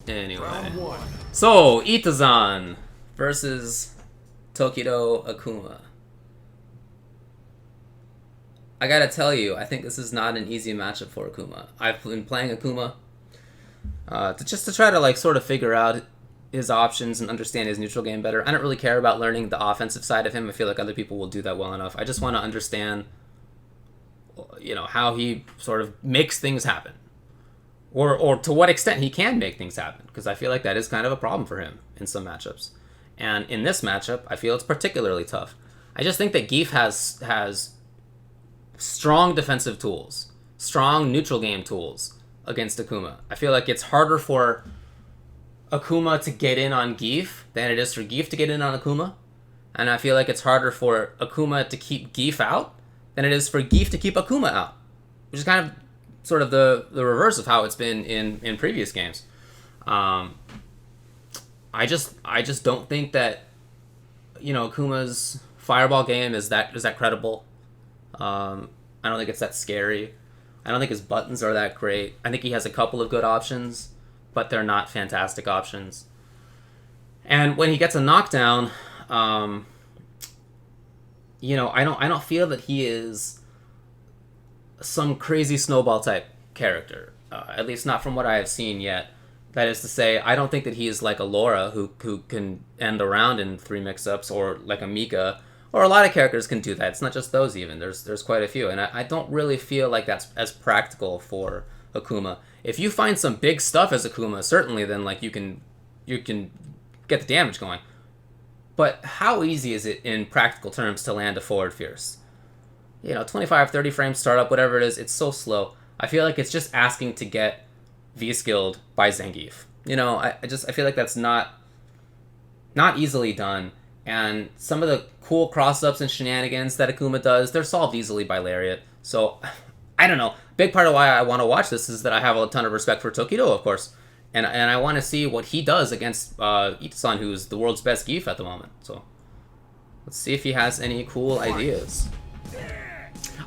Anyway. So, Itazan versus Tokido Akuma. I gotta tell you, I think this is not an easy matchup for Akuma. I've been playing Akuma just to try to like sort of figure out his options and understand his neutral game better. I don't really care about learning the offensive side of him. I feel like other people will do that well enough. I just want to understand, you know, how he sort of makes things happen. Or to what extent he can make things happen, because I feel like that is kind of a problem for him in some matchups. And in this matchup, I feel it's particularly tough. I just think that Zangief has strong defensive tools, strong neutral game tools against Akuma. I feel like it's harder for Akuma to get in on Zangief than it is for Zangief to get in on Akuma. And I feel like it's harder for Akuma to keep Zangief out than it is for Zangief to keep Akuma out, which is kind of sort of the reverse of how it's been in previous games. I just don't think that, you know, Akuma's fireball game is that credible. I don't think it's that scary. I don't think his buttons are that great. I think he has a couple of good options, but they're not fantastic options. And when he gets a knockdown, you know, I don't feel that he is some crazy snowball type character, at least not from what I have seen yet. That is to say, I don't think that he is like a Laura who can end a round in 3 mix-ups, or like a Mika, or a lot of characters can do that. It's not just those even. There's quite a few, and I don't really feel like that's as practical for Akuma. If you find some big stuff as Akuma, certainly then like you can get the damage going. But how easy is it in practical terms to land a forward fierce? You know, 25, 30 frames startup, whatever it is, it's so slow. I feel like it's just asking to get V-skilled by Zangief. You know, I feel like that's not easily done. And some of the cool cross-ups and shenanigans that Akuma does, they're solved easily by Lariat. So, I don't know. Big part of why I want to watch this is that I have a ton of respect for Tokido, of course. And I want to see what he does against Itazan, who's the world's best Zangief at the moment. So, let's see if he has any cool ideas.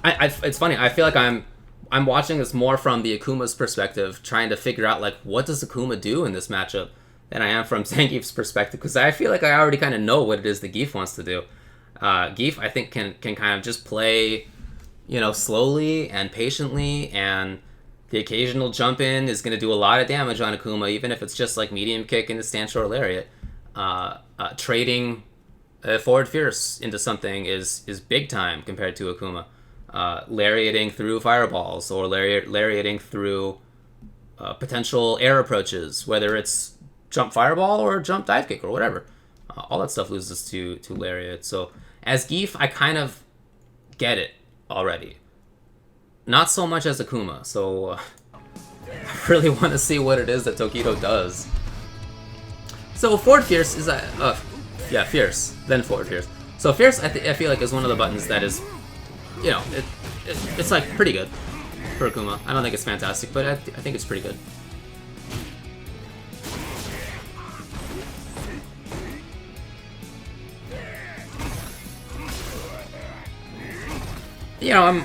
It's funny. I feel like I'm watching this more from the Akuma's perspective, trying to figure out like what does Akuma do in this matchup, than I am from Zangief's perspective, because I feel like I already kind of know what it is that Zangief wants to do. Zangief, I think, can kind of just play, you know, slowly and patiently, and the occasional jump in is going to do a lot of damage on Akuma, even if it's just like medium kick into stand short lariat. Trading a forward fierce into something is big time compared to Akuma. Lariating through fireballs, or lariating through potential air approaches, whether it's jump fireball or jump dive kick or whatever. All that stuff loses to lariat. So as Zangief, I kind of get it already. Not so much as Akuma, so I really want to see what it is that Tokido does. So forward fierce is yeah, fierce, then forward fierce. So fierce, I feel like is one of the buttons that is, you know, it's like pretty good for Akuma. I don't think it's fantastic, but I think it's pretty good. You know,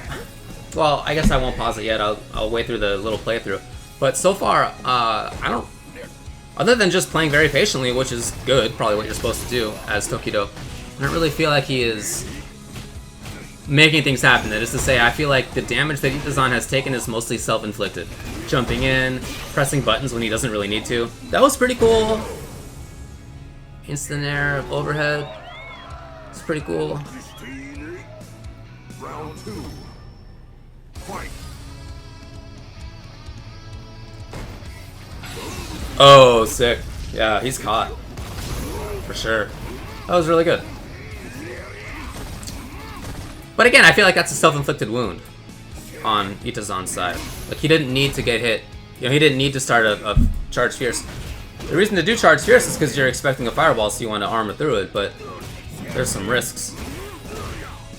well, I guess I won't pause it yet. I'll wait through the little playthrough. But so far, I don't, other than just playing very patiently, which is good, probably what you're supposed to do as Tokido, I don't really feel like he is making things happen. That is to say, I feel like the damage that Itazan has taken is mostly self-inflicted. Jumping in, pressing buttons when he doesn't really need to. That was pretty cool. Instant air overhead. It's pretty cool. Round 2. Fight. Oh, sick. Yeah, he's caught. For sure. That was really good. But again, I feel like that's a self-inflicted wound on Itazan's side. Like, he didn't need to get hit. You know, he didn't need to start a charge fierce. The reason to do charge fierce is because you're expecting a fireball, so you want to armor through it, but there's some risks.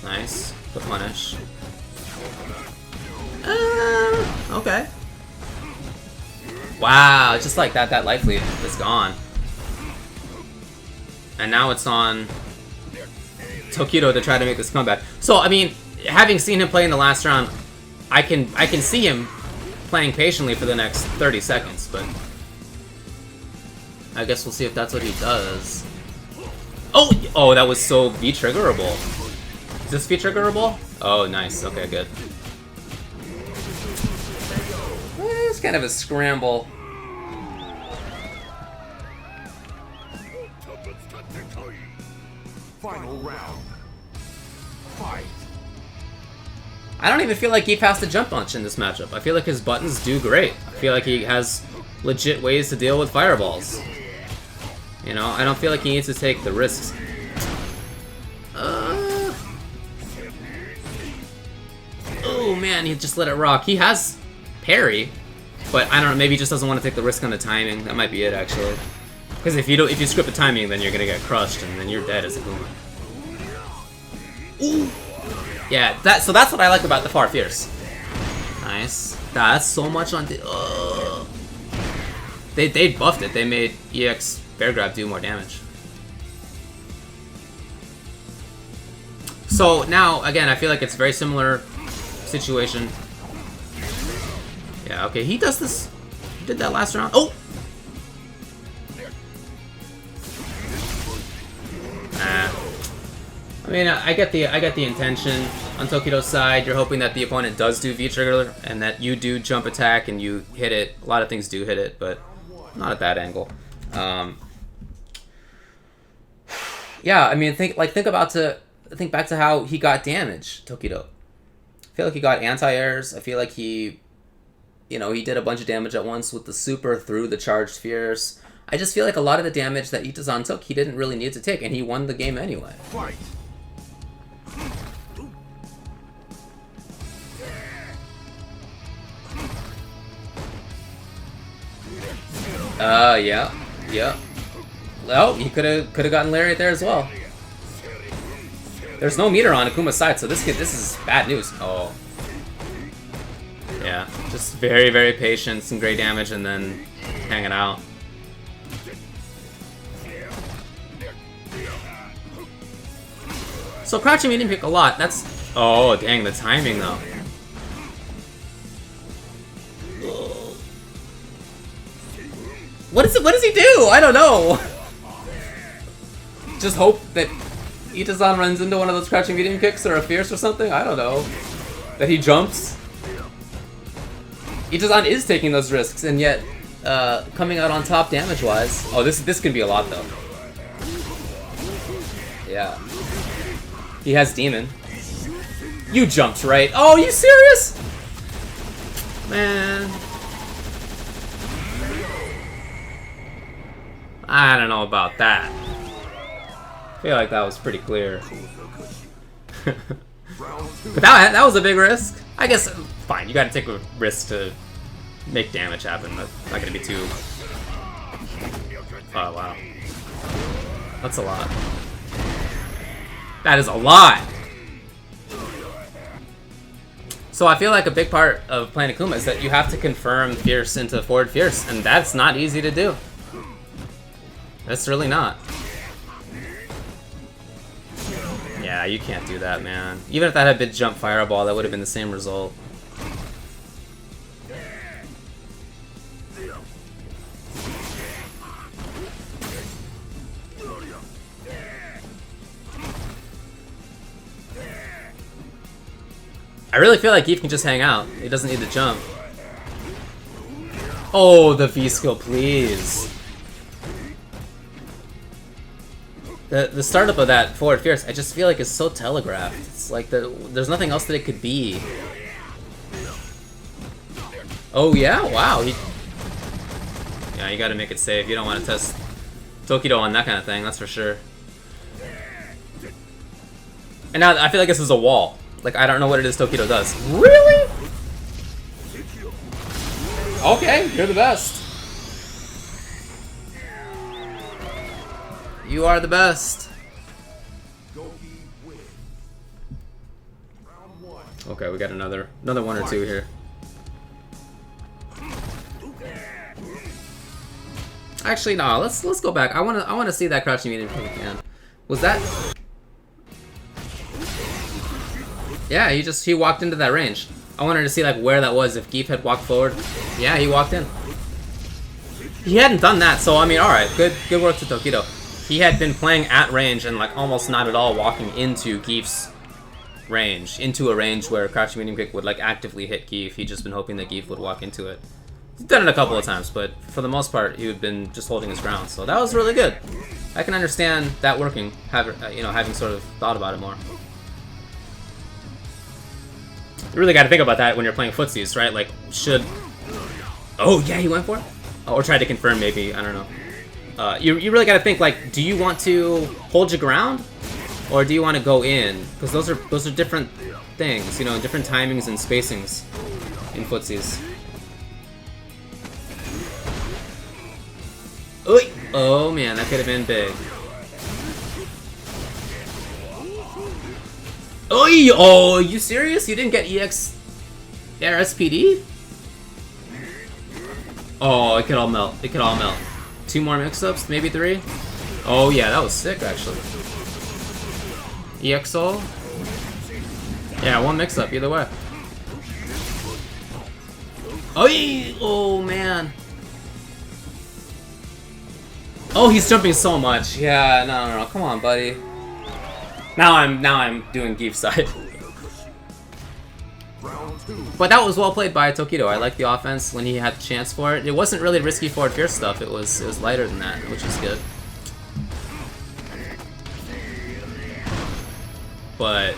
Nice. The punish. Okay. Wow, just like that life lead is gone. And now it's on Tokido to try to make this comeback. So, I mean, having seen him play in the last round, I can see him playing patiently for the next 30 seconds, but I guess we'll see if that's what he does. Oh! Oh, that was so V-triggerable. Is this V-triggerable? Oh, nice. Okay, good. It's kind of a scramble. Final round. Fight. I don't even feel like he has to jump punch in this matchup. I feel like his buttons do great. I feel like he has legit ways to deal with fireballs. You know, I don't feel like he needs to take the risks. Oh man, he just let it rock. He has parry, but I don't know, maybe he just doesn't want to take the risk on the timing. That might be it, actually. Because if you script the timing, then you're gonna get crushed, and then you're dead as Akuma. Ooh. Yeah, so that's what I like about the Far Fierce. Nice. That's so much on the. They buffed it. They made EX Bear Grab do more damage. So now, again, I feel like it's a very similar situation. Yeah, okay, he does this. He did that last round. Oh! I mean, I get the intention on Tokido's side. You're hoping that the opponent does do V-trigger and that you do jump attack and you hit it. A lot of things do hit it, but not at that angle. Yeah, I mean, think back to how he got damage, Tokido. I feel like he got anti-airs. I feel like he did a bunch of damage at once with the super through the charged Fierce. I just feel like a lot of the damage that Itazan took, he didn't really need to take, and he won the game anyway. Fight. Yeah. Well, he could have gotten Lariat there as well. There's no meter on Akuma's side, so this is bad news. Oh. Yeah, just very, very patient, some great damage, and then hanging out. So crouching medium pick a lot. That's... Oh, dang, the timing, though. What does he do? I don't know. Just hope that Itazan runs into one of those crouching medium kicks or a Fierce or something? I don't know. That he jumps. Itazan is taking those risks, and yet coming out on top damage-wise. Oh, this can be a lot, though. Yeah. He has Demon. You jumped, right? Oh, you serious? Man. I don't know about that. I feel like that was pretty clear. But that was a big risk. I guess, fine, you gotta take a risk to make damage happen. That's not gonna be too... Oh, wow. That's a lot. That is a lot! So I feel like a big part of playing Akuma is that you have to confirm Fierce into forward Fierce, and that's not easy to do. That's really not. Yeah, you can't do that, man. Even if that had been jump fireball, that would have been the same result. I really feel like Eve can just hang out. He doesn't need to jump. Oh, the V skill, please. The startup of that forward Fierce, I just feel like is so telegraphed. It's like there's nothing else that it could be. Oh yeah, wow. Yeah, you gotta make it safe. You don't want to test Tokido on that kind of thing, that's for sure. And now I feel like this is a wall. Like, I don't know what it is Tokido does. Really? Okay, you're the best. You are the best. Okay, we got another one or two here. Actually, no. Let's go back. I wanna see that crouching medium if we can. Was that? Yeah, he walked into that range. I wanted to see like where that was. If Geef had walked forward. Yeah, he walked in. he hadn't done that, so I mean, alright, good work to Tokido. He had been playing at range and like almost not at all walking into Gief's range, into a range where crouching medium kick would like actively hit Gief. He'd just been hoping that Gief would walk into it. He's done it a couple of times, but for the most part, he had been just holding his ground. So that was really good. I can understand that working, having sort of thought about it more. You really got to think about that when you're playing footsies, right? Like, should... Oh, yeah, he went for it? Oh, or tried to confirm, maybe. I don't know. You really got to think, like, do you want to hold your ground? Or do you want to go in? Because those are different things, you know, different timings and spacings in footsies. Oy! Oh man, that could have been big. Oy! Oh, are you serious? You didn't get EX Air SPD? Oh, it could all melt. It could all melt. 2 more mix-ups, maybe 3? Oh yeah, that was sick actually. EXO? Yeah, 1 mix-up either way. Oy! Oh man. Oh, he's jumping so much. Yeah, no, come on, buddy. Now I'm doing Gief side. But that was well played by Tokido. I like the offense when he had the chance for it. It wasn't really risky forward fierce stuff. It was lighter than that, which is good. But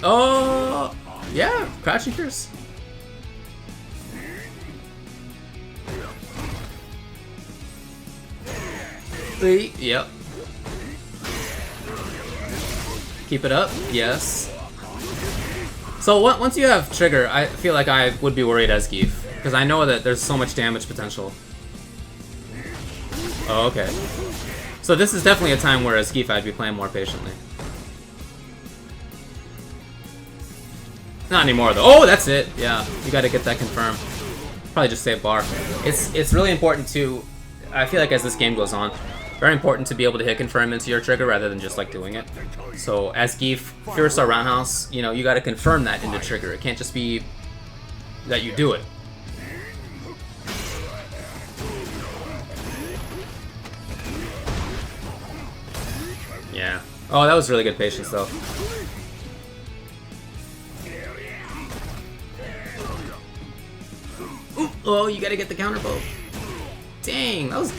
oh yeah, crouching fierce. Yep. Keep it up. Yes. So once you have trigger, I feel like I would be worried as Gief, because I know that there's so much damage potential. Oh, okay. So this is definitely a time where as Gief I'd be playing more patiently. Not anymore though. Oh, that's it. Yeah, you got to get that confirmed. Probably just save bar. It's really important to. I feel like as this game goes on, very important to be able to hit confirm into your trigger rather than just like doing it. So as Gief, Fierce or Roundhouse, you know, you gotta confirm that into trigger. It can't just be that you do it. Yeah. Oh, that was really good patience though. Ooh, oh, you gotta get the counter bow. Dang, that was...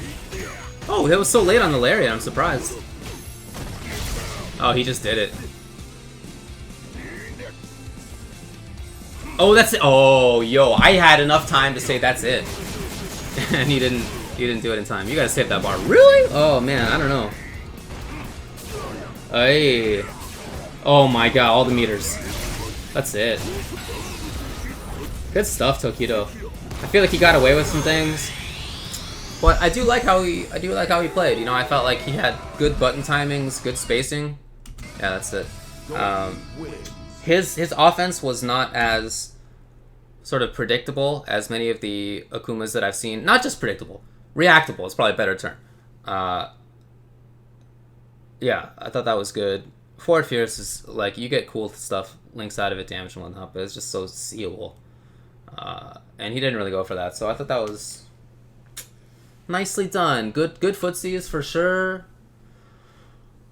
Oh, that was so late on the lariat, I'm surprised. Oh, he just did it. Oh, that's it. Oh, yo, I had enough time to say that's it. And he didn't do it in time. You gotta save that bar. Really? Oh man, I don't know. Hey. Oh my god, all the meters. That's it. Good stuff, Tokido. I feel like he got away with some things. But I do like how he played. You know, I felt like he had good button timings, good spacing. Yeah, that's it. His offense was not as sort of predictable as many of the Akumas that I've seen. Not just predictable, reactable is probably a better term. Yeah, I thought that was good. Forward Fierce is like you get cool stuff, links out of it, damage and whatnot, but it's just so seeable. And he didn't really go for that, so I thought that was nicely done. Good footsies for sure.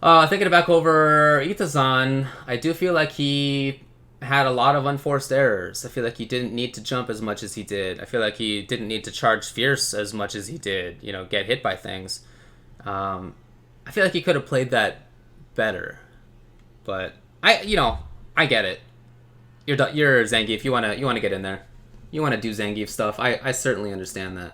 Thinking back over Itazan, I do feel like he had a lot of unforced errors. I feel like he didn't need to jump as much as he did. I feel like he didn't need to charge fierce as much as he did, you know, get hit by things. I feel like he could have played that better. But I get it. You're Zangief, you wanna get in there. You wanna do Zangief stuff. I certainly understand that.